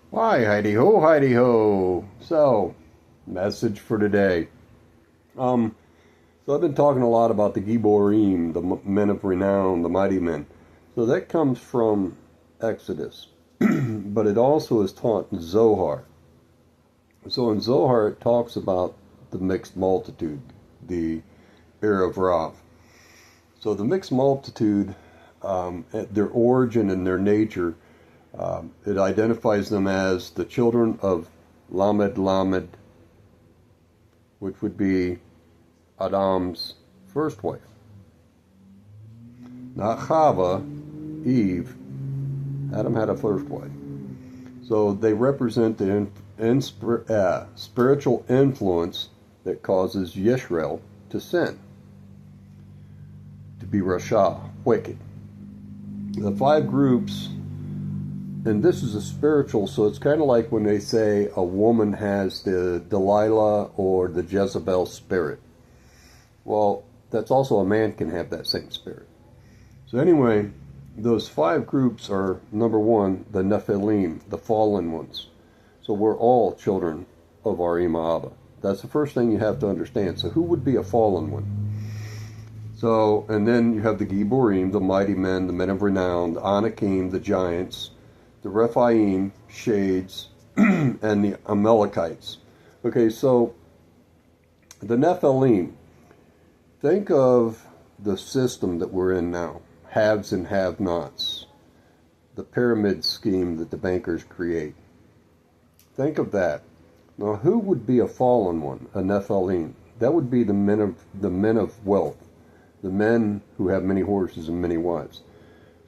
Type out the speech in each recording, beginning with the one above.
Why, heidi ho, heidi ho. So, message for today. So I've been talking a lot about the giborim, the men of renown, the mighty men. So that comes from Exodus, but it also is taught in Zohar. So in Zohar it talks about the mixed multitude, the Erev Rav. So the mixed multitude, at their origin and their nature, it identifies them as the children of Lamed Lamed, which would be Adam's first wife. Not Chava, Eve. Adam had a first wife. So they represent the spiritual influence that causes Yisrael to sin, to be Rasha, wicked. The five groups, and this is a spiritual, so it's kind of like when they say a woman has the Delilah or the Jezebel spirit. Well, that's also a man can have that same spirit. So anyway, those five groups are, number one, the nefilim, the fallen ones. So we're all children of our Abba. That's the first thing you have to understand. So who would be a fallen one? So, and then you have the giborim, the mighty men, the men of renown, the anakim, the giants, the rafaim, shades, and the amalekites. Okay, so the nefilim, think of the system that we're in now, haves and have-nots, the pyramid scheme that the bankers create. Think of that. Now, who would be a fallen one, a nephilim? That would be the men of wealth, the men who have many horses and many wives.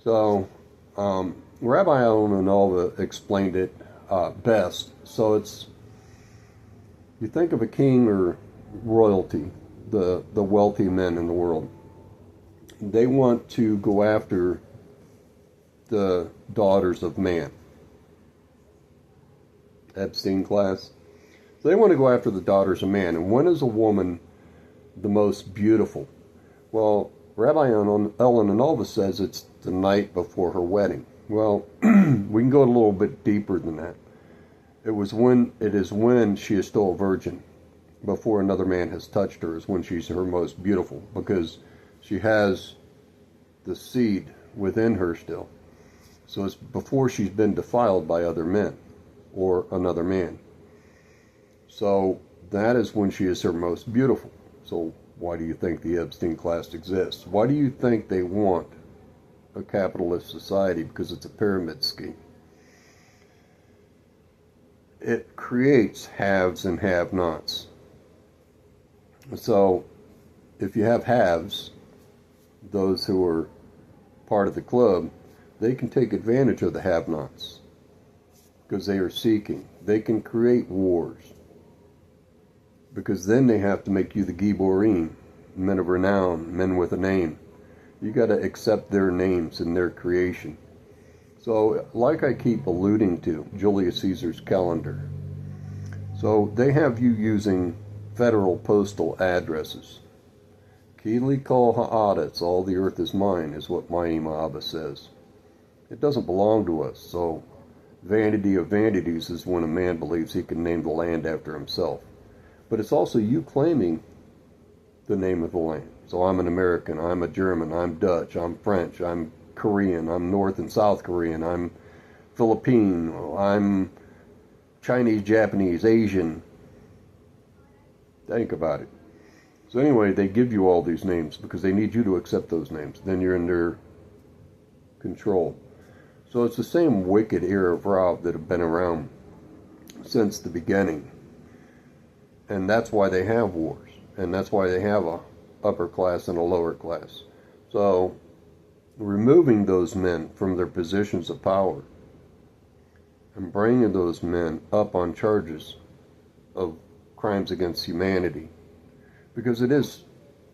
So, Rabbi Alanova explained it best. So it's, you think of a king or royalty, the wealthy men in the world. They want to go after the daughters of man. Epstein class. So they want to go after the daughters of man. And when is a woman the most beautiful? Well, Rabbi Ellen Anova says it's the night before her wedding. Well, we can go a little bit deeper than that. It is when she is still a virgin, before another man has touched her, is when she's her most beautiful, because she has the seed within her still. So it's before she's been defiled by other men or another man. So that is when she is her most beautiful. So why do you think the Epstein class exists? Why do you think they want a capitalist society? Because it's a pyramid scheme. It creates haves and have-nots. So if you have haves, those who are part of the club, they can take advantage of the have-nots because they are seeking. They can create wars because then they have to make you the giborim, men of renown, men with a name. You got to accept their names and their creation. So like I keep alluding to, Julius Caesar's calendar. So they have you using federal postal addresses. Kili kol ha'aretz, all the earth is mine, is what my Abba says. It doesn't belong to us. So vanity of vanities is when a man believes he can name the land after himself. But it's also you claiming the name of the land. So I'm an American, I'm a German, I'm Dutch, I'm French, I'm Korean, I'm North and South Korean, I'm Philippine, I'm Chinese, Japanese, Asian. Think about it. So anyway, they give you all these names because they need you to accept those names. Then you're in their control. So it's the same wicked Erev Rav that have been around since the beginning. And that's why they have wars. And that's why they have a upper class and a lower class. So removing those men from their positions of power and bringing those men up on charges of crimes against humanity, because it is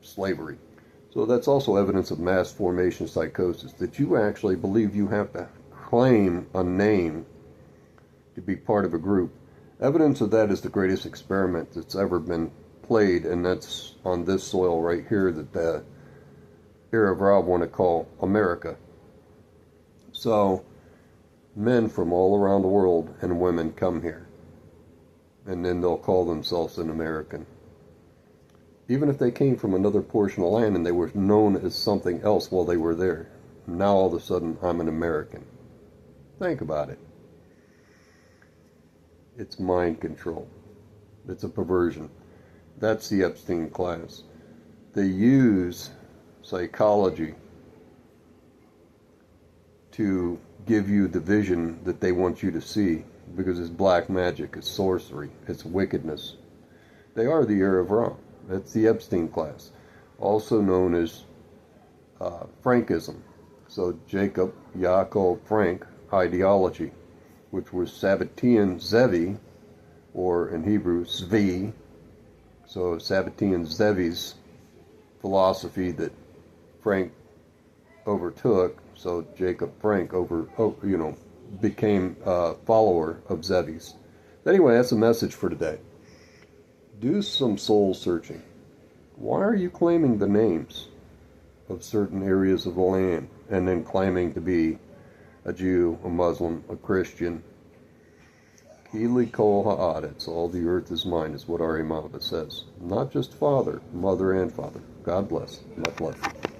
slavery. So that's also evidence of mass formation psychosis, that you actually believe you have to claim a name to be part of a group. Evidence of that is the greatest experiment that's ever been played, and that's on this soil right here that the Erev Rav want to call America. So men from all around the world and women come here. And then they'll call themselves an American. Even if they came from another portion of land and they were known as something else while they were there. Now all of a sudden, I'm an American. Think about it. It's mind control. It's a perversion. That's the Epstein class. They use psychology to give you the vision that they want you to see, because it's black magic, it's sorcery, it's wickedness. They are the heir of Ra. That's the Epstein class, also known as Frankism. So Jacob Yaakov Frank ideology, which was Sabbatean Zevi, or in Hebrew Zvi. So Sabbatean Zevi's philosophy that Frank overtook. So Jacob Frank became a follower of Zevi's. Anyway, that's a message for today. Do some soul searching. Why are you claiming the names of certain areas of the land and then claiming to be a Jew, a Muslim, a Christian? Kili kol ha'aretz, all the earth is mine, is what our Imam says. Not just father, mother, and father. God bless. Much love.